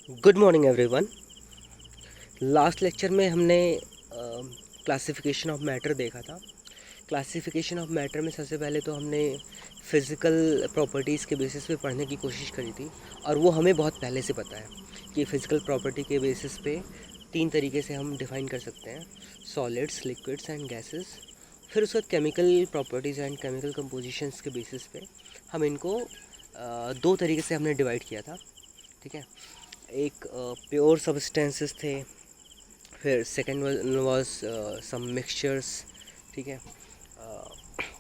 Good morning everyone. Last lecture में हमने classification of matter देखा था। क्लासिफिकेशन ऑफ मैटर में सबसे पहले तो हमने फ़िज़िकल प्रॉपर्टीज़ के बेसिस पे पढ़ने की कोशिश करी थी, और वो हमें बहुत पहले से पता है कि फ़िज़िकल प्रॉपर्टी के बेसिस पे तीन तरीके से हम डिफ़ाइन कर सकते हैं: सॉलिड्स, लिक्विड्स एंड गैसेस। फिर उसके बाद chemical properties and chemical compositions के बेसिस पे हम इनको दो तरीके से हमने डिवाइड किया था। ठीक है, एक प्योर सब्सटेंसेस थे, फिर सेकंड वाज सम मिक्सचर्स। ठीक है,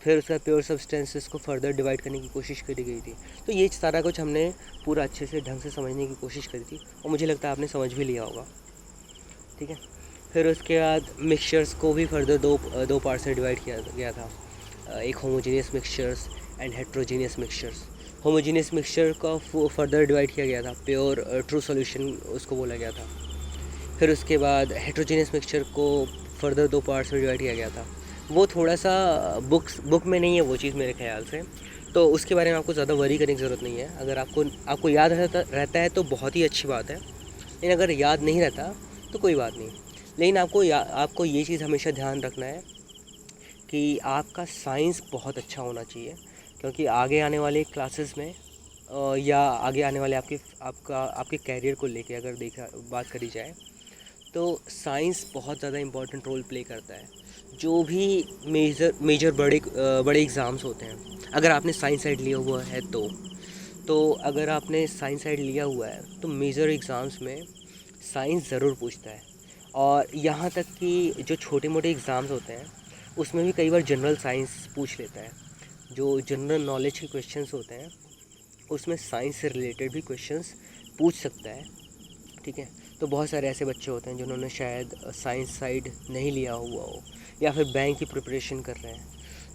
फिर उसका प्योर सब्सटेंसेस को फर्दर डिवाइड करने की कोशिश करी गई थी। तो ये सारा कुछ हमने पूरा अच्छे से ढंग से समझने की कोशिश करी थी, और मुझे लगता है आपने समझ भी लिया होगा। ठीक है, फिर उसके बाद मिक्सचर्स को भी फर्दर दो पार्ट में डिवाइड किया गया था, एक homogeneous mixtures and heterogeneous mixtures. Homogeneous mixture का फर्दर डिवाइड किया गया था, प्योर ट्रू सॉल्यूशन उसको बोला गया था। फिर उसके बाद हेट्रोजीनियस मिक्सचर को फर्दर दो पार्ट्स में डिवाइड किया गया था। वो थोड़ा सा बुक में नहीं है वो चीज़ मेरे ख्याल से, तो उसके बारे में आपको ज़्यादा वरी करने की ज़रूरत नहीं है। अगर आपको याद रहता है तो बहुत ही अच्छी बात है, लेकिन अगर याद नहीं रहता तो कोई बात नहीं। लेकिन आपको ये चीज़ हमेशा ध्यान रखना है कि आपका साइंस बहुत अच्छा होना चाहिए, क्योंकि आगे आने वाले क्लासेस में या आगे आने वाले आपके कैरियर को लेके अगर बात करी जाए तो साइंस बहुत ज़्यादा इम्पोर्टेंट रोल प्ले करता है। जो भी मेजर बड़े एग्ज़ाम्स होते हैं, अगर आपने साइंस साइड लिया हुआ है तो अगर आपने साइंस साइड लिया हुआ है तो मेजर एग्ज़ाम्स में साइंस ज़रूर पूछता है। और यहाँ तक कि जो छोटे मोटे एग्ज़ाम्स होते हैं उसमें भी कई बार जनरल साइंस पूछ लेता है। जो जनरल नॉलेज के क्वेश्चंस होते हैं उसमें साइंस से रिलेटेड भी क्वेश्चंस पूछ सकता है। ठीक है, तो बहुत सारे ऐसे बच्चे होते हैं जिन्होंने शायद साइंस साइड नहीं लिया हुआ हो, या फिर बैंक की प्रिपरेशन कर रहे हैं।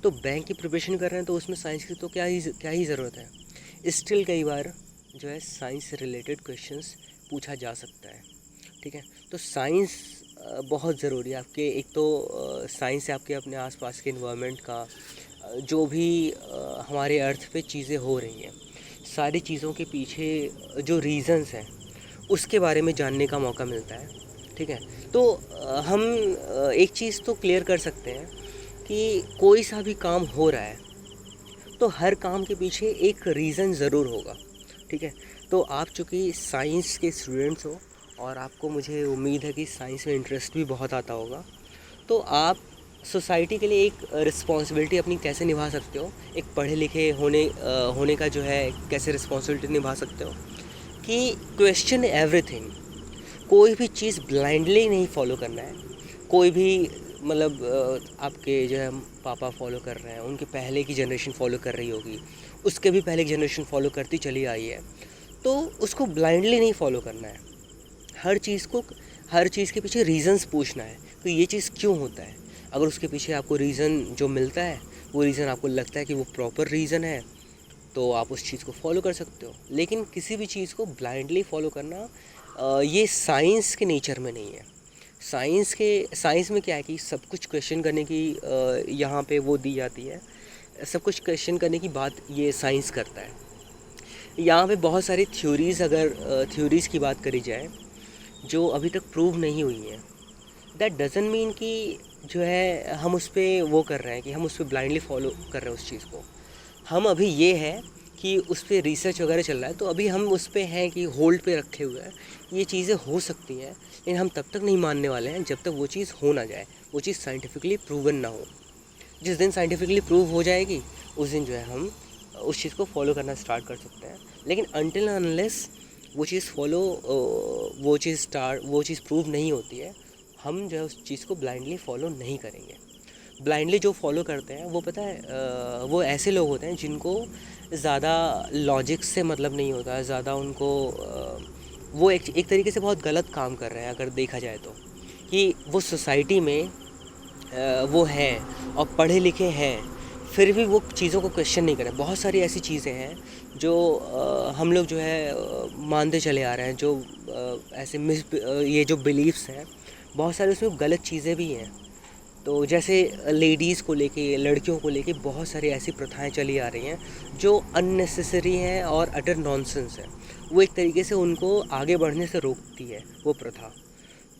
तो बैंक की प्रिपरेशन कर रहे हैं तो उसमें साइंस की तो क्या ही ज़रूरत है। स्टिल कई बार जो है साइंस से रिलेटेड क्वेश्चंस पूछा जा सकता है। ठीक है, तो साइंस बहुत ज़रूरी है आपके। एक तो साइंस से आपके अपने आसपास के इन्वायरमेंट का जो भी हमारे अर्थ पे चीज़ें हो रही हैं, सारी चीज़ों के पीछे जो रीज़न्स हैं उसके बारे में जानने का मौका मिलता है। ठीक है, तो हम एक चीज़ तो क्लियर कर सकते हैं कि कोई सा भी काम हो रहा है तो हर काम के पीछे एक रीज़न ज़रूर होगा। ठीक है, तो आप चूँकि साइंस के स्टूडेंट्स हो और आपको मुझे उम्मीद है कि साइंस में इंटरेस्ट भी बहुत आता होगा, तो आप सोसाइटी के लिए एक रिस्पॉन्सिबिलिटी अपनी कैसे निभा सकते हो, एक पढ़े लिखे होने का जो है कैसे रिस्पॉन्सिबिलिटी निभा सकते हो कि क्वेश्चन एवरीथिंग। कोई भी चीज़ ब्लाइंडली नहीं फॉलो करना है। कोई भी आपके जो है पापा फॉलो कर रहे हैं, उनके पहले की जनरेशन फॉलो कर रही होगी, उसके भी पहले की जनरेशन फॉलो करती चली आई है, तो उसको ब्लाइंडली नहीं फॉलो करना है। हर चीज़ के पीछे रीज़न्स पूछना है कि ये चीज़ क्यों होता है। अगर उसके पीछे आपको रीज़न जो मिलता है, वो रीज़न आपको लगता है कि वो प्रॉपर रीज़न है, तो आप उस चीज़ को फॉलो कर सकते हो। लेकिन किसी भी चीज़ को ब्लाइंडली फॉलो करना ये साइंस के नेचर में नहीं है। साइंस में क्या है कि सब कुछ क्वेश्चन करने की यहाँ पे वो दी जाती है, सब कुछ क्वेश्चन करने की बात ये साइंस करता है। यहाँ पे बहुत सारी थ्योरीज़ की बात करी जाए जो अभी तक प्रूव नहीं हुई हैं, दैट डजंट मीन कि जो है हम उस पर वो कर रहे हैं कि हम उस पर ब्लाइंडली फॉलो कर रहे हैं उस चीज़ को। हम अभी ये है कि उस पर रिसर्च वगैरह चल रहा है, तो अभी हम उस पर हैं कि होल्ड पे रखे हुए हैं। ये चीज़ें हो सकती हैं, लेकिन हम तब तक नहीं मानने वाले हैं जब तक वो चीज़ हो ना जाए, वो चीज़ साइंटिफिकली प्रूवन ना हो। जिस दिन साइंटिफिकली प्रूव हो जाएगी उस दिन जो है हम उस चीज़ को फॉलो करना स्टार्ट कर सकते हैं। लेकिन अनटिल अनलेस वो चीज़ वो चीज़ प्रूव नहीं होती है, हम जो है उस चीज़ को ब्लाइंडली फॉलो नहीं करेंगे। ब्लाइंडली जो फॉलो करते हैं वो पता है वो ऐसे लोग होते हैं जिनको ज़्यादा लॉजिक से मतलब नहीं होता है, ज़्यादा उनको वो एक तरीके से बहुत गलत काम कर रहे हैं अगर देखा जाए तो, कि वो सोसाइटी में वो हैं और पढ़े लिखे हैं, फिर भी वो चीज़ों को क्वेश्चन नहीं करें। बहुत सारी ऐसी चीज़ें हैं जो हम लोग जो है मानते चले आ रहे हैं, जो ये जो बिलीव्स हैं बहुत सारे उसमें गलत चीज़ें भी हैं। तो जैसे लेडीज़ को लेके, लड़कियों को लेके बहुत सारी ऐसी प्रथाएं चली आ रही हैं जो अननेसेसरी हैं और अटर नॉनसेंस है। वो एक तरीके से उनको आगे बढ़ने से रोकती है वो प्रथा।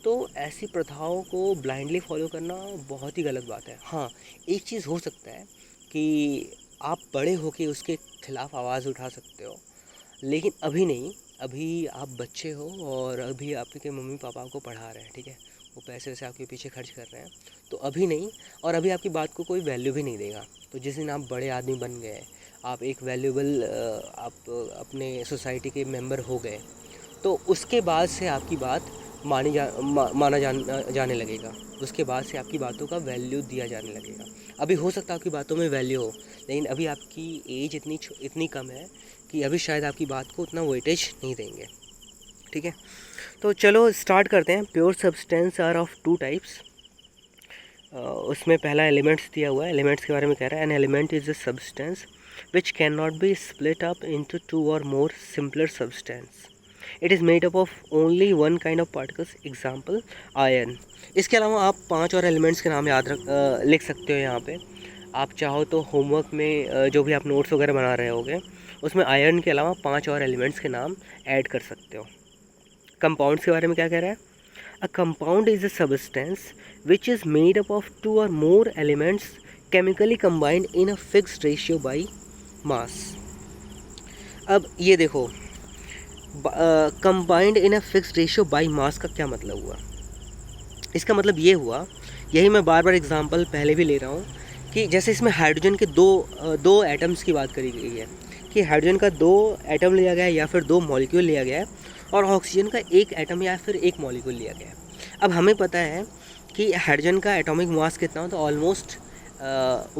तो ऐसी प्रथाओं को ब्लाइंडली फॉलो करना बहुत ही गलत बात है। हाँ, एक चीज़ हो सकता है कि आप बड़े होके उसके खिलाफ आवाज़ उठा सकते हो, लेकिन अभी नहीं। अभी आप बच्चे हो और अभी आपके मम्मी पापा आपको पढ़ा रहे हैं, ठीक है, वो पैसे वैसे आपके पीछे खर्च कर रहे हैं, तो अभी नहीं। और अभी आपकी बात को कोई वैल्यू भी नहीं देगा। तो जिस दिन आप बड़े आदमी बन गए, आप एक वैल्यूबल आप अपने सोसाइटी के मेंबर हो गए, तो उसके बाद से आपकी बात माना जाने लगेगा। उसके बाद से आपकी बातों का वैल्यू दिया जाने लगेगा। अभी हो सकता है आपकी बातों में वैल्यू हो, लेकिन अभी आपकी एज इतनी कम है कि अभी शायद आपकी बात को उतना वेटेज नहीं देंगे, ठीक है। तो चलो स्टार्ट करते हैं। Pure substance are of two types. उसमें पहला एलिमेंट्स दिया हुआ है। एलिमेंट्स के बारे में कह रहा है, an element is a substance which can not be split up into two और more simpler substance. It is made up of only one kind of particles, example iron. इसके अलावा आप 5 और एलिमेंट्स के नाम लिख सकते हो यहाँ पे। आप चाहो तो होमवर्क में जो भी आप नोट्स वगैरह बना रहे होगे, उसमें आयरन के अलावा 5 और एलिमेंट्स के नाम ऐड कर सकते हो। कंपाउंड्स के बारे में क्या कह रहा है? A compound is a substance which is made up of 2 और more elements chemically combined in a fixed ratio by mass. अब ये देखो, combined in a fixed ratio by mass का क्या मतलब हुआ? इसका मतलब ये हुआ, यही मैं बार बार एग्जांपल पहले भी ले रहा हूँ, कि जैसे इसमें हाइड्रोजन के दो एटम्स की बात करी गई है, कि हाइड्रोजन का 2 एटम लिया गया है या फिर 2 मॉलिक्यूल लिया गया है, और ऑक्सीजन का 1 एटम या फिर 1 मॉलिक्यूल लिया गया है। अब हमें पता है कि हाइड्रोजन का एटॉमिक मास कितना होता है, ऑलमोस्ट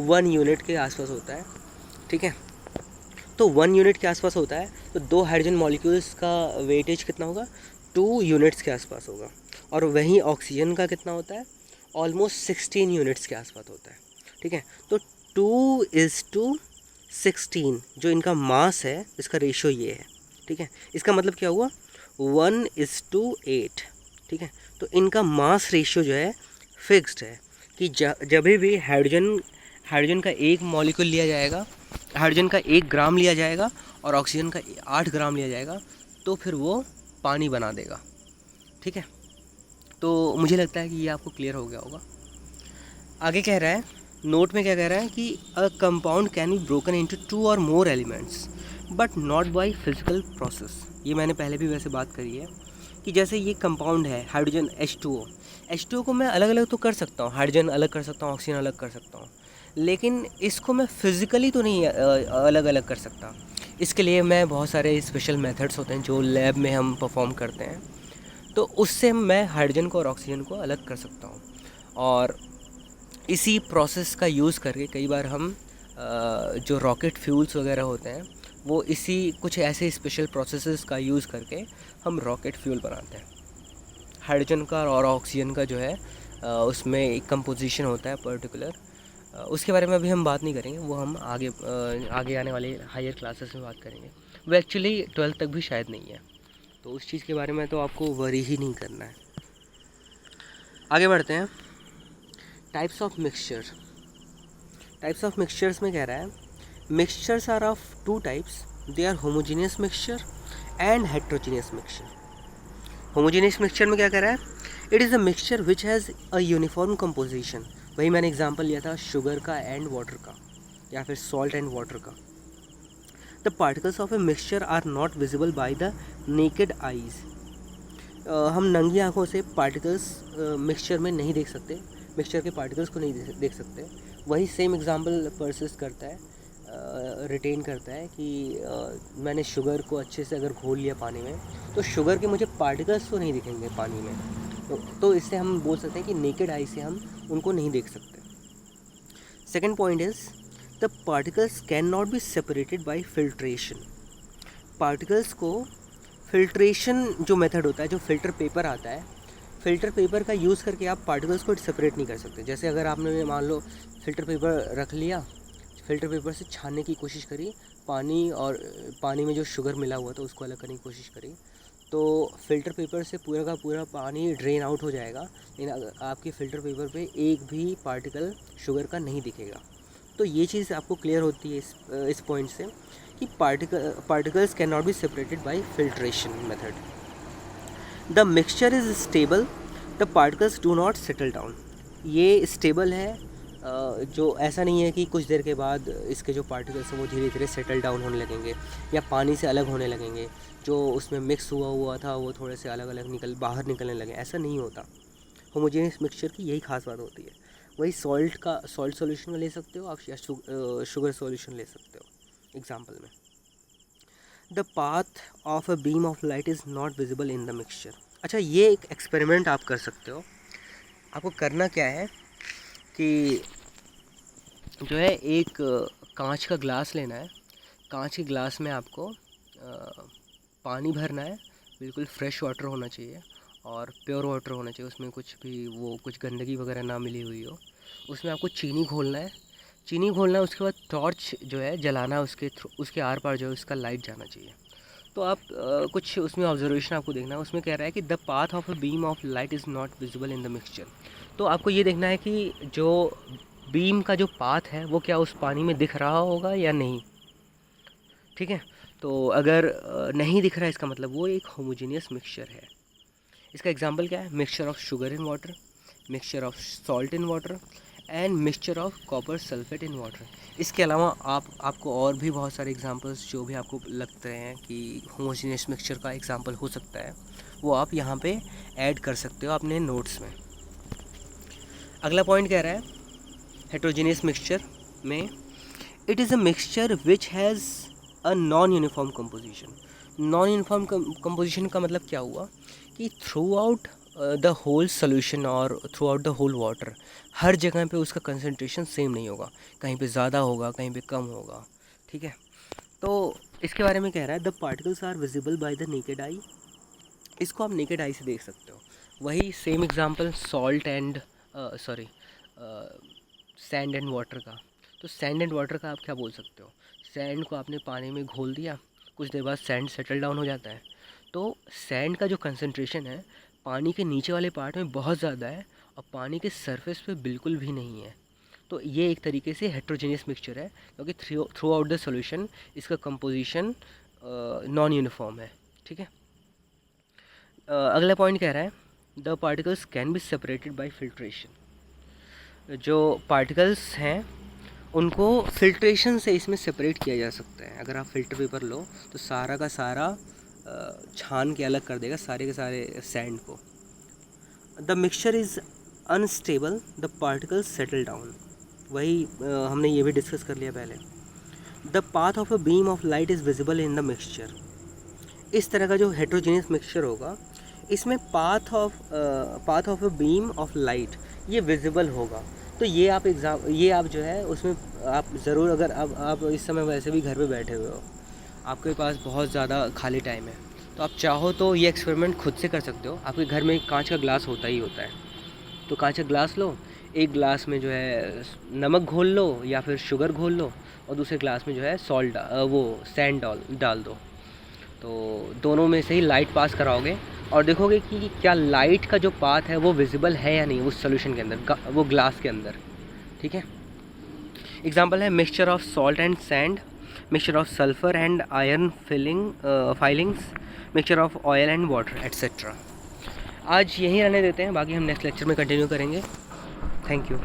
1 यूनिट के आसपास होता है, ठीक है। तो 1 यूनिट के आसपास होता है, तो 2 हाइड्रोजन मॉलिक्यूल्स का वेटेज कितना होगा? 2 यूनिट्स के आसपास होगा। और वहीं ऑक्सीजन का कितना होता है? ऑलमोस्ट 16 यूनिट्स के आसपास होता है, ठीक है। तो 2:16 जो इनका मास है, इसका रेशियो ये है, ठीक है। इसका मतलब क्या हुआ? 1:8, ठीक है। तो इनका मास रेशियो जो है फिक्स्ड है, कि जब भी हाइड्रोजन का 1 मॉलिक्यूल लिया जाएगा, हाइड्रोजन का 1 ग्राम लिया जाएगा और ऑक्सीजन का 8 ग्राम लिया जाएगा, तो फिर वो पानी बना देगा, ठीक है। तो मुझे लगता है कि ये आपको क्लियर हो गया होगा। आगे कह रहा है, नोट में क्या कह रहा है कि a compound can be broken into 2 और more elements but not by physical process. ये मैंने पहले भी वैसे बात करी है कि जैसे ये कंपाउंड है हाइड्रोजन H2O को मैं अलग अलग तो कर सकता हूँ, हाइड्रोजन अलग कर सकता हूँ, ऑक्सीजन अलग कर सकता हूँ, लेकिन इसको मैं फिज़िकली तो नहीं अलग अलग कर सकता। इसके लिए मैं बहुत सारे स्पेशल मेथड्स होते हैं जो लैब में हम परफॉर्म करते हैं, तो उससे मैं हाइड्रोजन को और ऑक्सीजन को अलग कर सकता हूँ। और इसी प्रोसेस का यूज़ करके कई बार हम जो रॉकेट फ्यूल्स वगैरह होते हैं, वो इसी कुछ ऐसे स्पेशल प्रोसेसेस का यूज़ करके हम रॉकेट फ्यूल बनाते हैं। हाइड्रोजन का और ऑक्सीजन का जो है उसमें एक कंपोजिशन होता है पर्टिकुलर, उसके बारे में अभी हम बात नहीं करेंगे, वो हम आगे आने वाले हायर क्लासेस में बात करेंगे। वो एक्चुअली 12th तक भी शायद नहीं है, तो उस चीज़ के बारे में तो आपको वरी ही नहीं करना है। आगे बढ़ते हैं। Types of mixture. Types of mixtures में कह रहा है, mixtures are of 2 types, they are homogeneous mixture and heterogeneous mixture. Homogeneous mixture में क्या कह रहा है? It is a mixture which has a uniform composition. वही मैंने एग्जांपल लिया था शुगर का एंड वाटर का, या फिर सॉल्ट एंड वाटर का। The particles of a mixture are not visible by the naked eyes. हम नंगी आँखों से पार्टिकल्स मिक्सचर में नहीं देख सकते, मिक्सचर के पार्टिकल्स को नहीं देख सकते। वही सेम एग्जांपल परसिस्ट करता है, रिटेन करता है कि मैंने शुगर को अच्छे से अगर घोल लिया पानी में, तो शुगर के मुझे पार्टिकल्स तो नहीं दिखेंगे पानी में। तो इससे हम बोल सकते हैं कि नेकेड आई से हम उनको नहीं देख सकते। Second point is the particles can not be separated by filtration. Particles को फिल्ट्रेशन जो मेथड होता है, जो फ़िल्टर पेपर आता है, फ़िल्टर पेपर का यूज़ करके आप पार्टिकल्स को सेपरेट नहीं कर सकते। जैसे अगर आपने मान लो फ़िल्टर पेपर रख लिया, फ़िल्टर पेपर से छानने की कोशिश करी पानी, और पानी में जो शुगर मिला हुआ था उसको अलग करने की कोशिश करी, तो फ़िल्टर पेपर से पूरा का पूरा पानी ड्रेन आउट हो जाएगा, लेकिन आपके फ़िल्टर पेपर पे एक भी पार्टिकल शुगर का नहीं दिखेगा। तो ये चीज़ आपको क्लियर होती है इस पॉइंट से कि particles cannot be separated by filtration method. The mixture is stable, the particles do not settle down. ये स्टेबल है, जो ऐसा नहीं है कि कुछ देर के बाद इसके जो पार्टिकल्स हैं वो धीरे धीरे सेटल डाउन होने लगेंगे या पानी से अलग होने लगेंगे, जो उसमें मिक्स हुआ था वो थोड़े से अलग अलग बाहर निकलने लगे, ऐसा नहीं होता। होमोजेनियस मिक्सचर की यही खास बात होती है। वही सॉल्ट सॉल्यूशन में ले सकते हो आप, या शुगर सॉल्यूशन ले सकते हो। एग्जांपल में, the path of a beam of light is not visible in the mixture. अच्छा, ये एक एक्सपेरिमेंट आप कर सकते हो। आपको करना क्या है कि जो है एक कांच का ग्लास लेना है। कांच के ग्लास में आपको पानी भरना है, बिल्कुल फ्रेश वाटर होना चाहिए और प्योर वाटर होना चाहिए, उसमें कुछ भी कुछ गंदगी वगैरह ना मिली हुई हो। उसमें आपको चीनी घोलना है, उसके बाद टॉर्च जो है जलाना है, उसके आर पार जो है उसका लाइट जाना चाहिए। तो आप कुछ उसमें ऑब्जर्वेशन आपको देखना है। उसमें कह रहा है कि the path of a beam of light is not visible in the mixture. तो आपको ये देखना है कि जो बीम का जो पाथ है वो क्या उस पानी में दिख रहा होगा या नहीं, ठीक है। तो अगर नहीं दिख रहा है, इसका मतलब वो एक होमोजेनियस मिक्सचर है। इसका एग्जांपल क्या है? Mixture of sugar in water, mixture of salt in water and mixture of copper sulphate in water. इसके अलावा आपको और भी बहुत सारे एग्जांपल्स जो भी आपको लगते हैं कि होमोजेनियस मिक्सचर का एग्जांपल हो सकता है, वो आप यहाँ पे ऐड कर सकते हो अपने नोट्स में। अगला पॉइंट कह रहा है हेट्रोजेनियस मिक्सचर में, it is a mixture which has a non uniform composition. Non uniform composition का मतलब क्या हुआ कि throughout the whole solution और throughout the whole water, हर जगह पे उसका कंसंट्रेशन सेम नहीं होगा, कहीं पे ज़्यादा होगा, कहीं पे कम होगा, ठीक है। तो इसके बारे में कह रहा है the particles are visible by the naked eye. इसको आप नेकेड आई से देख सकते हो। वही same example salt and sand and water का। तो सैंड एंड वाटर का आप क्या बोल सकते हो? सैंड को आपने पानी में घोल दिया, कुछ देर बाद सैंड सेटल डाउन हो जाता है। तो सैंड का जो कंसंट्रेशन है पानी के नीचे वाले पार्ट में बहुत ज़्यादा है और पानी के सरफेस पे बिल्कुल भी नहीं है। तो ये एक तरीके से हेट्रोजेनियस मिक्सचर है, क्योंकि थ्रू आउट द सॉल्यूशन इसका कंपोजिशन नॉन यूनिफॉर्म है, ठीक है। अगला पॉइंट कह रहा है the particles can be separated by filtration. जो पार्टिकल्स हैं उनको फिल्ट्रेशन से इसमें सेपरेट किया जा सकता है। अगर आप फिल्टर पेपर लो तो सारा का सारा छान के अलग कर देगा सारे के सारे सैंड को। The mixture is unstable, the particles settle down. वही हमने ये भी डिस्कस कर लिया पहले। The path of a beam of light is visible in the mixture. इस तरह का जो हेट्रोजेनियस मिक्सचर होगा इसमें path of a beam of light ये विजिबल होगा। तो ये आप जो है उसमें आप ज़रूर, अगर आप इस समय वैसे भी घर पे बैठे हुए हो, आपके पास बहुत ज़्यादा खाली टाइम है, तो आप चाहो तो ये एक्सपेरिमेंट खुद से कर सकते हो। आपके घर में एक कांच का ग्लास होता ही होता है, तो कांच का ग्लास लो, एक ग्लास में जो है नमक घोल लो या फिर शुगर घोल लो और दूसरे ग्लास में जो है सैंड डाल दो। तो दोनों में से ही लाइट पास कराओगे और देखोगे कि क्या लाइट का जो पाथ है वो विजिबल है या नहीं उस सोल्यूशन के अंदर, वो ग्लास के अंदर, ठीक है। एग्जांपल है mixture of salt and sand, mixture of sulphur and iron filings, mixture of oil and water etcetera. आज यहीं रहने देते हैं, बाकी हम नेक्स्ट लेक्चर में कंटिन्यू करेंगे। Thank you.